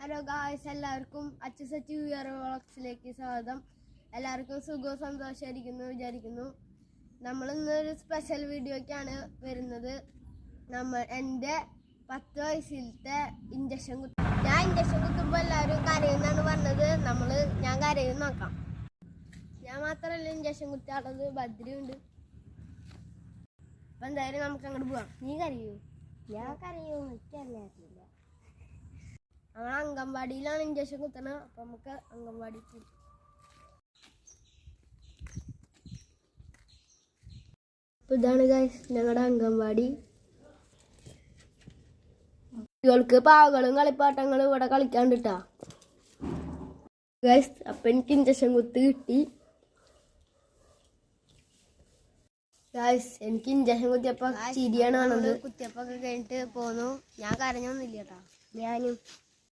Hello guys, എല്ലാവർക്കും അച്ചുസച്ച് new വ്ളോഗ്സിലേക്ക് സ്വാഗതം. എല്ലാവർക്കും സുഖവും സന്തോഷമായിരിക്കുന്നു വിചാരിക്കുന്നു. നമ്മൾ ഇന്നൊരു സ്പെഷ്യൽ വീഡിയോയ്ക്കാണ് വരുന്നത്. എൻ്റെ 10 വയസ്സിലത്തെ ഇഞ്ചക്ഷൻ ഞാൻ ഇഞ്ചക്ഷൻ കുത്തുമ്പോൾ എല്ലാവരും കരയുന്നാണ് പറഞ്ഞത്. ഞാൻ കരയും നോക്കാം. ഞാൻ മാത്രമല്ല ഇഞ്ചക്ഷൻ കുത്തിയാളത്, ബദ്രിയുണ്ട്. അപ്പം എന്തായാലും നമുക്ക് അങ്ങോട്ട് പോവാം. നീ കരയൂ? ഞാൻ കരയൂ, എനിക്കറിയില്ല. നമ്മൾ അംഗൻവാടിയിലാണ് ഇഞ്ചക്ഷൻ കുത്തണത്. അപ്പം നമുക്ക് അംഗൻവാടി പോകും. അപ്പോൾ ഇതാണ് ഗൈസ് ഞങ്ങളുടെ അംഗൻവാടി. കുട്ടികൾക്ക് പാവകളും കളിപ്പാട്ടങ്ങളും ഇവിടെ കളിക്കാണ്ടിട്ടാ ഗൈസ്. അപ്പം എനിക്ക് ഇഞ്ചക്ഷൻ കുത്ത് കിട്ടി ഗൈസ്. എനിക്ക് ഇഞ്ചക്ഷൻ കുത്തിയപ്പോൾ ചിരിയാണ് കാണുന്നത്. കുത്തിയപ്പോൾ ഒക്കെ കഴിഞ്ഞിട്ട് പോന്നു. ഞാൻ കരഞ്ഞൊന്നുമില്ല കേട്ടോ. ഞാനും